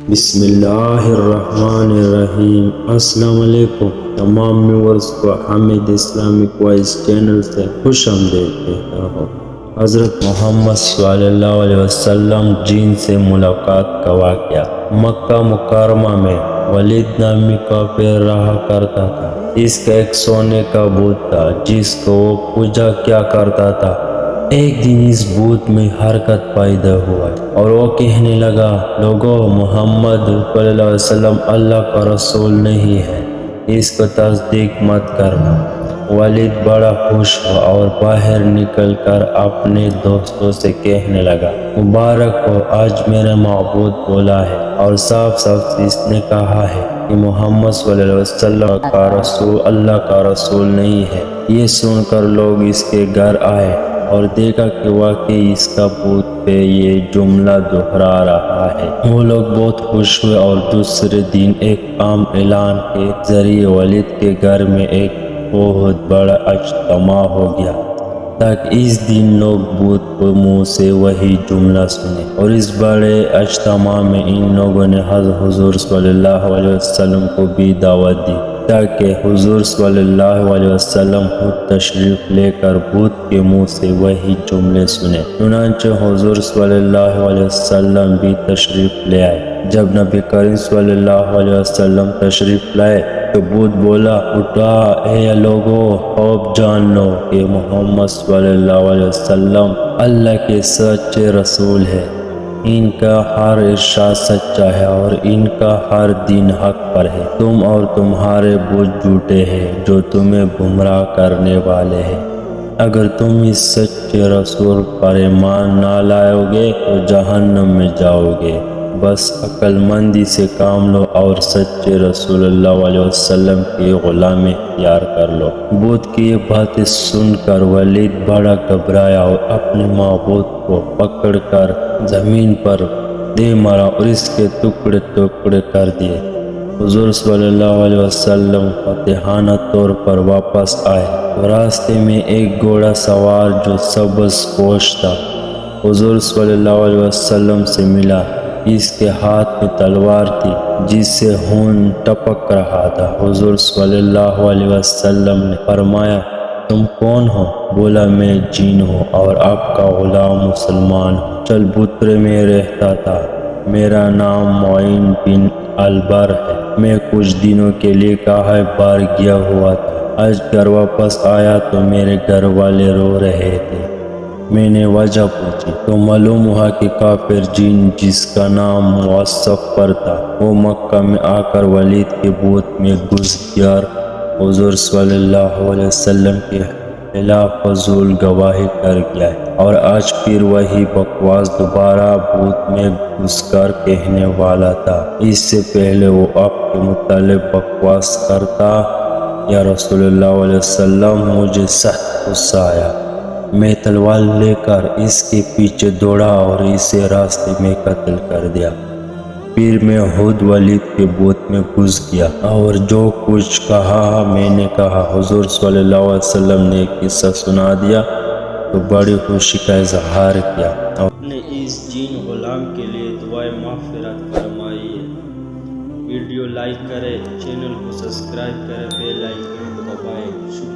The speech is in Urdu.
بسم اللہ الرحمن الرحیم۔ السلام علیکم تمام ویورز کو حامد اسلامک وائس چینل سے خوش آمدید کہتا ہوں۔ حضرت محمد صلی اللہ علیہ وسلم جن سے ملاقات کا واقعہ۔ مکہ مکرمہ میں ولید نامی کافر رہا کرتا تھا۔ اس کا ایک سونے کا بت تھا جس کو وہ پوجا کیا کرتا تھا۔ ایک دن اس بت میں حرکت پیدا ہوا اور وہ کہنے لگا، لوگوں، محمد صلی اللہ علیہ وسلم اللہ کا رسول نہیں ہے، اس کو تصدیق مت کرنا۔ والد بڑا خوش ہوا اور باہر نکل کر اپنے دوستوں سے کہنے لگا، مبارک ہو، آج میرا معبود بولا ہے اور صاف صاف اس نے کہا ہے کہ محمد صلی اللہ علیہ وسلم کا رسول اللہ کا رسول نہیں ہے۔ یہ سن کر لوگ اس کے گھر آئے اور دیکھا کہ واقعی اس کا بت پہ یہ جملہ دہرا رہا ہے۔ وہ لوگ بہت خوش ہوئے اور دوسرے دن ایک عام اعلان کے ذریعے والد کے گھر میں ایک بہت بڑا اجتماع ہو گیا تاکہ اس دن لوگ بت کے منہ سے وہی جملہ سنیں۔ اور اس بڑے اجتماع میں ان لوگوں نے حضور صلی اللہ علیہ وسلم کو بھی دعوت دی تاکہ حضور صلی اللہ علیہ وسلم خود تشریف لے کر بت کے منہ سے وہی جملے سنیں۔ چنانچہ حضور صلی اللہ علیہ وسلم بھی تشریف لے آئے۔ جب نبی کریم صلی اللہ علیہ وسلم تشریف لائے تو بت بولا، اٹھا اے لوگوں، خوب جان لو کہ محمد صلی اللہ علیہ وسلم اللہ کے سچے رسول ہے۔ ان کا ہر ارشاد سچا ہے اور ان کا ہر دین حق پر ہے۔ تم اور تمہارے بت جھوٹے ہیں جو تمہیں گمراہ کرنے والے ہیں۔ اگر تم اس سچے رسول پر ایمان نہ لاؤ گے تو جہنم میں جاؤ گے۔ بس عقل مندی سے کام لو اور سچے رسول اللہ علیہ وسلم کی غلامی اختیار کر لو۔ بت کی یہ باتیں سن کر ولید بڑا گھبرایا اور اپنے معبود کو پکڑ کر زمین پر دے مارا اور اس کے ٹکڑے ٹکڑے کر دیے۔ حضور صلی اللہ علیہ وسلم فاتحانہ طور پر واپس آئے تو راستے میں ایک گھوڑا سوار جو سبز پوش تھا حضور صلی اللہ علیہ وسلم سے ملا۔ اس کے ہاتھ میں تلوار تھی جس سے خون ٹپک رہا تھا۔ حضور صلی اللہ علیہ وسلم نے فرمایا، تم کون ہو؟ بولا، میں جن ہوں اور آپ کا غلام مسلمان ہوں۔ چل بترے میں رہتا تھا، میرا نام معین بن البر ہے۔ میں کچھ دنوں کے لیے کہاں بار گیا ہوا تھا۔ آج گھر واپس آیا تو میرے گھر والے رو رہے تھے۔ میں نے وجہ پوچھی تو معلوم ہوا کہ کافر جن جس کا نام مصفر تھا وہ مکہ میں آ کر ولید کے بت میں گھس گیا اور حضور صلی اللہ علیہ وسلم کے خلاف فضول گواہی کر گیا اور آج پھر وہی بکواس دوبارہ بت میں گھس کر کہنے والا تھا۔ اس سے پہلے وہ آپ کے متعلق بکواس کرتا، یا رسول اللہ علیہ وسلم، مجھے سخت غصہ آیا۔ میں تلوار لے کر اس کے پیچھے دوڑا اور اسے راستے میں قتل کر دیا۔ پھر میں خود ولید کے بت میں گھس گیا اور جو کچھ کہا میں نے کہا۔ حضور صلی اللہ علیہ وسلم نے ایک قصہ سنا دیا تو بڑی خوشی کا اظہار کیا۔ اپنے اس جن غلام کے لیے دعائے مغفرت فرمائیے۔ ویڈیو لائک کریں، چینل کو سبسکرائب کریں، بیل آئیکن کو دبائیں۔ شکریہ۔